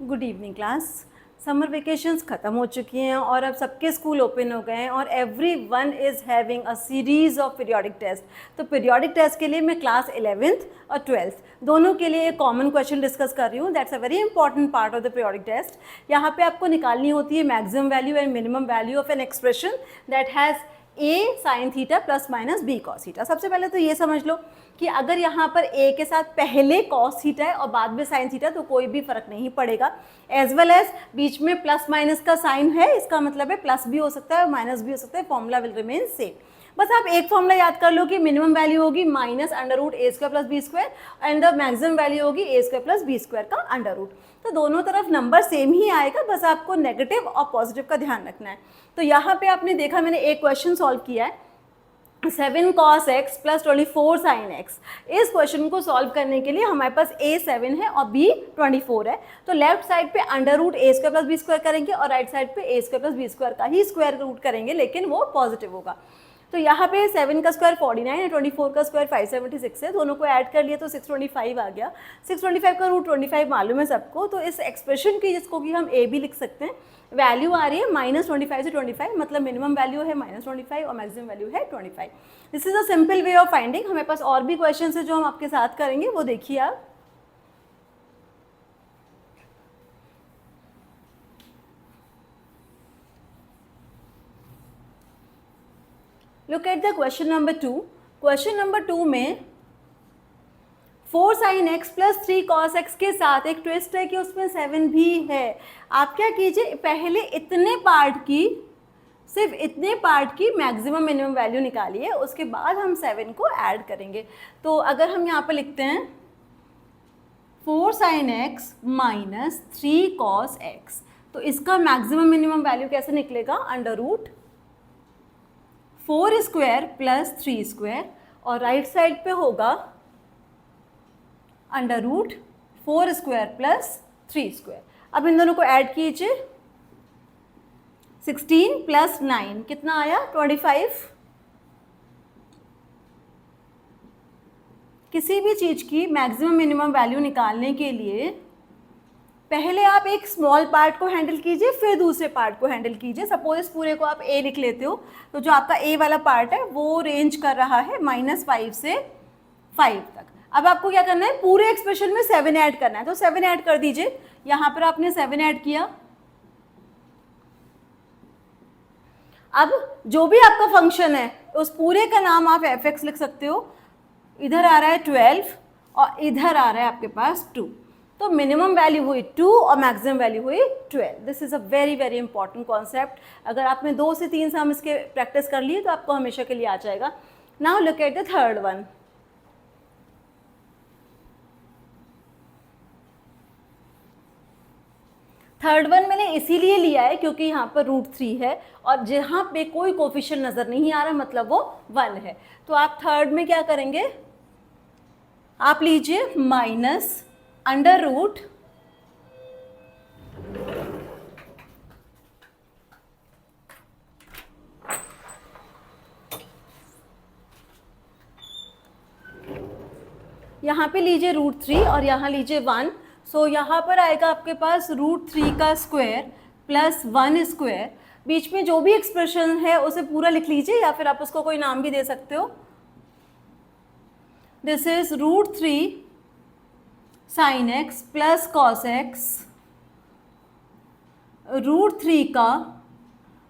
Good evening class. Summer vacations ख़त्म हो चुकी हैं और अब सबके स्कूल ओपन हो गए हैं और everyone is having a series of periodic test. तो पीरियोडिक टेस्ट के लिए मैं क्लास 11th और 12th दोनों के लिए एक कॉमन क्वेश्चन डिस्कस कर रही हूँ। That's a very important part of the periodic test. यहाँ पे आपको निकालनी होती है maximum value and minimum value of an expression that has a sine theta plus minus b cos theta. सबसे पहले तो ये समझ लो कि अगर यहाँ पर a के साथ पहले कॉस थीटा है और बाद में साइन थीटा तो कोई भी फर्क नहीं पड़ेगा। एज वेल एज बीच में प्लस माइनस का साइन है, इसका मतलब है प्लस भी हो सकता है और माइनस भी हो सकता है, फॉर्मूला विल रिमेन सेम। बस आप एक फॉर्मूला याद कर लो कि मिनिमम वैल्यू होगी minus under root A square plus B square and the maximum value होगी A square plus B square का अंडर रूट। तो दोनों तरफ नंबर सेम ही आएगा, बस आपको नेगेटिव और पॉजिटिव का ध्यान रखना है। तो यहाँ पे आपने देखा मैंने एक क्वेश्चन सॉल्व किया है 7 cos x plus 24 sin x। इस क्वेश्चन को सॉल्व करने के लिए हमारे पास a 7 है और b 24 है। तो लेफ्ट साइड पे under root A square plus B square करेंगे और राइट साइड पे a square plus B square का ही स्क्वायर रूट करेंगे, लेकिन वो पॉजिटिव होगा। तो यहाँ पे 7 का स्क्वायर 49 है, 24 का स्क्वायर 576 है, दोनों को ऐड कर लिया तो 625 आ गया। 625 का रूट 25 मालूम है सबको। तो इस एक्सप्रेशन की जिसको कि हम a भी लिख सकते हैं, वैल्यू आ रही है -25 से 25, मतलब मिनिमम वैल्यू है -25 और मैक्सिमम वैल्यू है 25। This is a simple way of finding. हमारे पास और भी क्वेश्चन है जो हम आपके साथ करेंगे, वो देखिए आप। Look at the question number 2। Question number 2 में 4 sin x plus 3 cos x के साथ एक ट्विस्ट है कि उसमें 7 भी है। आप क्या कीजिए, पहले इतने पार्ट की, सिर्फ इतने पार्ट की मैक्सिमम मिनिमम वैल्यू निकालिए, उसके बाद हम 7 को ऐड करेंगे। तो अगर हम यहाँ पर लिखते हैं 4 sin x minus 3 cos x, तो इसका मैक्सिमम मिनिमम वैल्यू कैसे निकलेगा, under root 4 square plus 3 square और राइट साइड पे होगा under root 4 square plus 3 square. अब इन दोनों को ऐड कीजिए, 16 प्लस 9 कितना आया, 25। किसी भी चीज़ की मैक्सिमम मिनिमम वैल्यू निकालने के लिए पहले आप एक स्मॉल पार्ट को हैंडल कीजिए, फिर दूसरे पार्ट को हैंडल कीजिए। सपोज इस पूरे को आप a लिख लेते हो, तो जो आपका a वाला पार्ट है वो रेंज कर रहा है -5 से 5 तक। अब आपको क्या करना है, पूरे एक्सप्रेशन में 7 ऐड करना है, तो 7 ऐड कर दीजिए। यहाँ पर आपने 7 ऐड किया। अब जो भी आपका फंक्शन है उस पूरे का नाम आप f(x) लिख सकते हो। इधर आ रहा है 12 और इधर आ रहा है आपके पास 2, तो मिनिमम वैल्यू हुई 2 और मैक्सिमम वैल्यू हुई 12। This is a very very important concept. अगर आपने 2 से 3 सम इसके प्रैक्टिस कर लिए तो आपको हमेशा के लिए आ जाएगा। Now look at the third one. Third one मैंने इसीलिए लिया है क्योंकि यहाँ पर √3 है और जहाँ पे कोई कोफिशिएंट नज़र नहीं आ रहा, मतलब वो 1 है। तो आप थर्ड में क्या करेंगे, आप लीजिए माइनस अंडर रूट यहाँ पे लीजिए √3 और यहाँ लीजिए 1। सो यहाँ पर आएगा आपके पास √3 का स्क्वायर प्लस 1 स्क्वायर। बीच में जो भी एक्सप्रेशन है उसे पूरा लिख लीजिए या फिर आप उसको कोई नाम भी दे सकते हो। This is √3 sin x plus cos x √3 का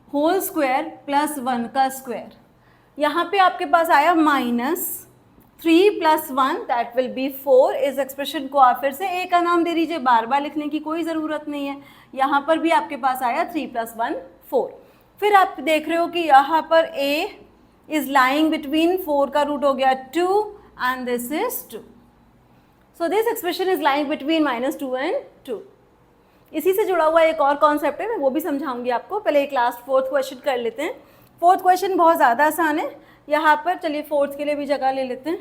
होल स्क्वायर प्लस 1 का स्क्वायर। यहाँ पे आपके पास आया -3 प्लस 1 दैट विल बी 4। इस एक्सप्रेशन को आप फिर से a का नाम दे दीजिए, बार बार लिखने की कोई ज़रूरत नहीं है। यहाँ पर भी आपके पास आया 3 + 1 4। फिर आप देख रहे हो कि यहाँ पर a इज लाइंग बिटवीन 4 का रूट हो गया 2 and this is 2। So this expression is lying between -2 and 2। इसी से जुड़ा हुआ एक और कॉन्सेप्ट है, मैं वो भी समझाऊंगी आपको। पहले एक लास्ट फोर्थ क्वेश्चन कर लेते हैं। फोर्थ क्वेश्चन बहुत ज़्यादा आसान है। यहाँ पर चलिए फोर्थ के लिए भी जगह ले लेते हैं।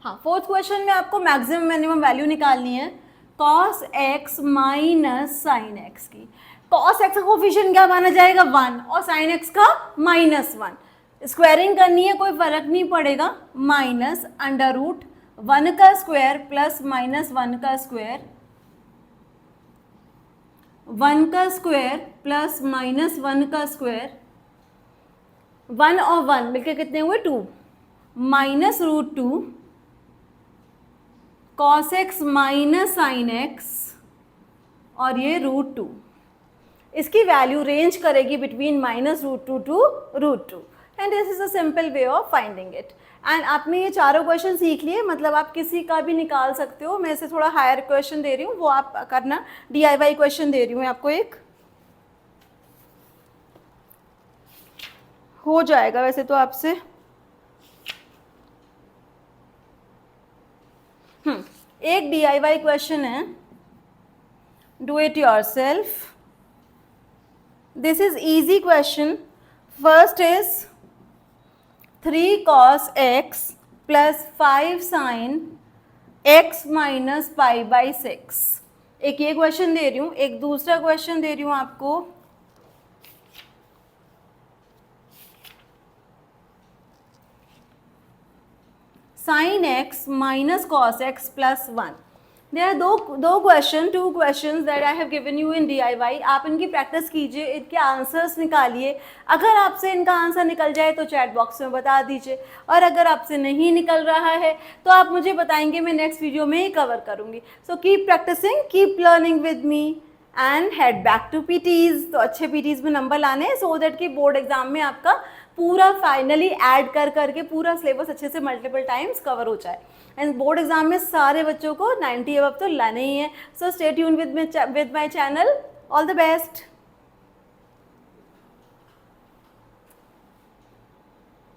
हाँ, फोर्थ क्वेश्चन में आपको मैक्सिमम मिनिमम वैल्यू निकालनी है cos x minus sin x की। cos x का कोफिशिएंट क्या माना जाएगा, 1 और sin x का -1। स्क्वायरिंग करनी है, कोई फर्क नहीं पड़ेगा, माइनस अंडर रूट 1 का स्क्वायर प्लस माइनस 1 का स्क्वायर, 1 का स्क्वायर प्लस माइनस 1 का स्क्वायर, 1 और 1 मिलके कितने हुए 2, minus root 2 cos x minus sine x और ये रूट 2। इसकी वैल्यू रेंज करेगी between minus root 2 to root 2 and this is a simple way of finding it. And आपने ये चारों क्वेश्चन सीख लिए, मतलब आप किसी का भी निकाल सकते हो। मैं इसे थोड़ा हायर क्वेश्चन दे रही हूँ, वो आप करना। DIY क्वेश्चन दे रही हूँ आपको, एक हो जाएगा वैसे तो आपसे। एक DIY क्वेश्चन है, do it yourself. This is easy question. First is 3 cos x plus 5 sin x minus pi by 6। एक ये क्वेश्चन दे रही हूँ, एक दूसरा क्वेश्चन दे रही हूँ आपको, sin x minus cos x plus 1। There are दो question, 2 questions that I have given you in DIY। आप इनकी प्रैक्टिस कीजिए, इनके आंसर्स निकालिए। अगर आपसे इनका आंसर निकल जाए तो चैट बॉक्स में बता दीजिए, और अगर आपसे नहीं निकल रहा है तो आप मुझे बताएंगे, मैं नेक्स्ट वीडियो में ही कवर करूँगी। So keep practising, keep learning with me and head back to PTs। तो अच्छे PTs में नंबर लाने, सो दैट कि बोर्ड एग्जाम में आपका पूरा फाइनली ऐड कर करके पूरा सिलेबस अच्छे से मल्टीपल टाइम्स कवर हो जाए। एंड बोर्ड एग्जाम में सारे बच्चों को 90 अबव तो लाना ही है। So stay tune with my channel. All the best.